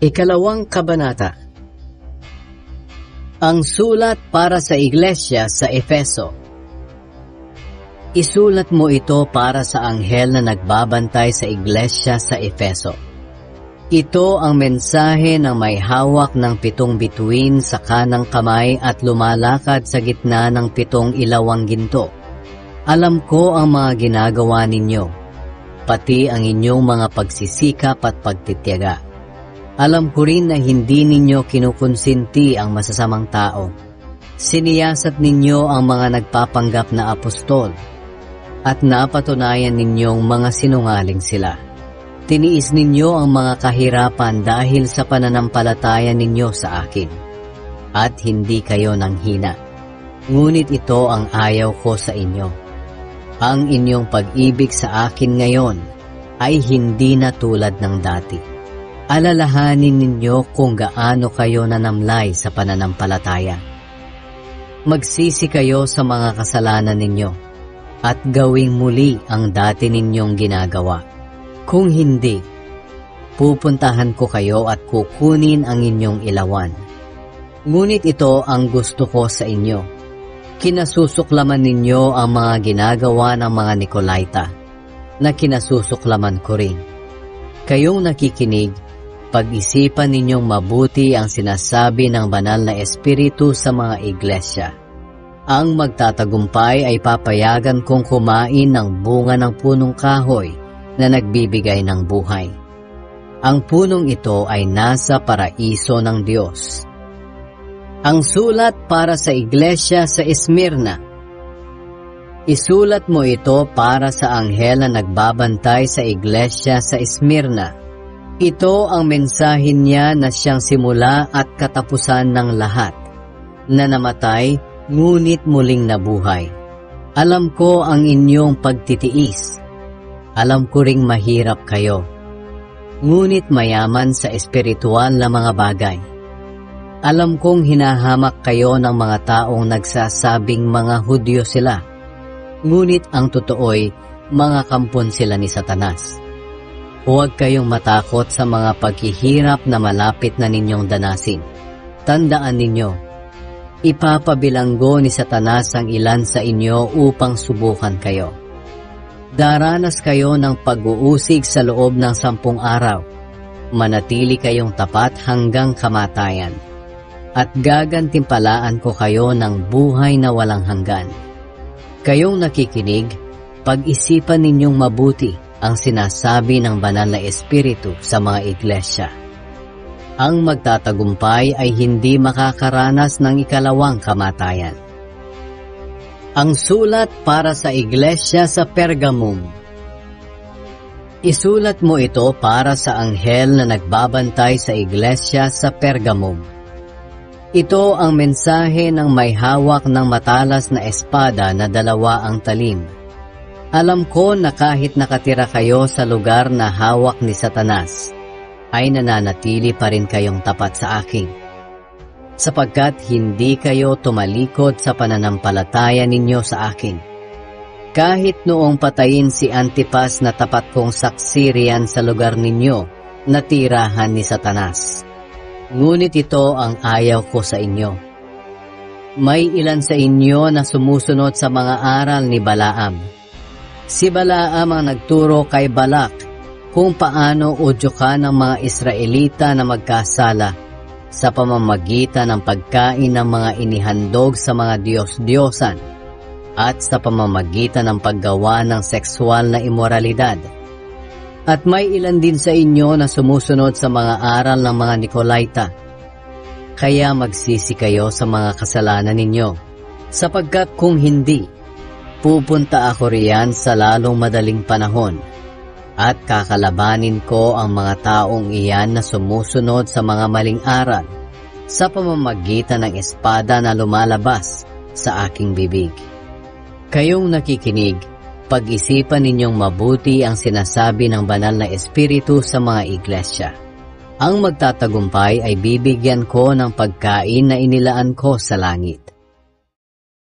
Ikalawang kabanata. Ang sulat para sa iglesia sa Efeso. Isulat mo ito para sa anghel na nagbabantay sa iglesia sa Efeso. Ito ang mensahe ng may hawak ng 7 bituin sa kanang kamay at lumalakad sa gitna ng 7 ilawang ginto. Alam ko ang mga ginagawa ninyo, pati ang inyong mga pagsisikap at pagtitiyaga. Alam ko rin na hindi ninyo kinukonsinti ang masasamang tao. Siniyasat ninyo ang mga nagpapanggap na apostol at napatunayan ninyong mga sinungaling sila. Tiniis ninyo ang mga kahirapan dahil sa pananampalataya ninyo sa akin at hindi kayo nanghina. Ngunit ito ang ayaw ko sa inyo. Ang inyong pag-ibig sa akin ngayon ay hindi na tulad ng dati. Alalahanin ninyo kung gaano kayo nanamlay sa pananampalataya. Magsisi kayo sa mga kasalanan ninyo at gawing muli ang dati ninyong ginagawa. Kung hindi, pupuntahan ko kayo at kukunin ang inyong ilawan. Ngunit ito ang gusto ko sa inyo. Kinasusuklaman ninyo ang mga ginagawa ng mga Nicolaita na kinasusuklaman ko rin. Kayong nakikinig, pag-isipan ninyong mabuti ang sinasabi ng banal na espiritu sa mga iglesia. Ang magtatagumpay ay papayagan kong kumain ng bunga ng punong kahoy na nagbibigay ng buhay. Ang punong ito ay nasa paraiso ng Diyos. Ang sulat para sa iglesia sa Esmirna. Isulat mo ito para sa anghel na nagbabantay sa iglesia sa Esmirna. Ito ang mensahe niya na siyang simula at katapusan ng lahat, na namatay ngunit muling nabuhay. Alam ko ang inyong pagtitiis. Alam ko ring mahirap kayo, ngunit mayaman sa espiritual na mga bagay. Alam kong hinahamak kayo ng mga taong nagsasabing mga Hudyo sila, ngunit ang totoo'y mga kampon sila ni Satanas. Huwag kayong matakot sa mga paghihirap na malapit na ninyong danasin. Tandaan ninyo, ipapabilanggo ni Satanas ang ilan sa inyo upang subukan kayo. Daranas kayo ng pag-uusig sa loob ng 10 araw. Manatili kayong tapat hanggang kamatayan. At gagantimpalaan ko kayo ng buhay na walang hanggan. Kayong nakikinig, pag-isipan ninyong mabuti ang sinasabi ng banal na espiritu sa mga iglesia. Ang magtatagumpay ay hindi makakaranas ng ikalawang kamatayan. Ang sulat para sa iglesia sa Pergamum. Isulat mo ito para sa anghel na nagbabantay sa iglesia sa Pergamum. Ito ang mensahe ng may hawak ng matalas na espada na 2 ang talim. Alam ko na kahit nakatira kayo sa lugar na hawak ni Satanas, ay nananatili pa rin kayong tapat sa akin, sapagkat hindi kayo tumalikod sa pananampalataya ninyo sa akin. Kahit noong patayin si Antipas na tapat kong saksi riyan sa lugar ninyo, natirahan ni Satanas. Ngunit ito ang ayaw ko sa inyo. May ilan sa inyo na sumusunod sa mga aral ni Balaam. Si Balaam ang nagturo kay Balak kung paano udyokan ng mga Israelita na magkasala sa pamamagitan ng pagkain ng mga inihandog sa mga Diyos-Diyosan at sa pamamagitan ng paggawa ng sexual na imoralidad. At may ilan din sa inyo na sumusunod sa mga aral ng mga Nicolaita. Kaya magsisi kayo sa mga kasalanan ninyo, sapagkat kung hindi, pupunta ako riyan sa lalong madaling panahon at kakalabanin ko ang mga taong iyan na sumusunod sa mga maling aral sa pamamagitan ng espada na lumalabas sa aking bibig. Kayong nakikinig, pag-isipan ninyong mabuti ang sinasabi ng banal na espiritu sa mga iglesia. Ang magtatagumpay ay bibigyan ko ng pagkain na inilaan ko sa langit.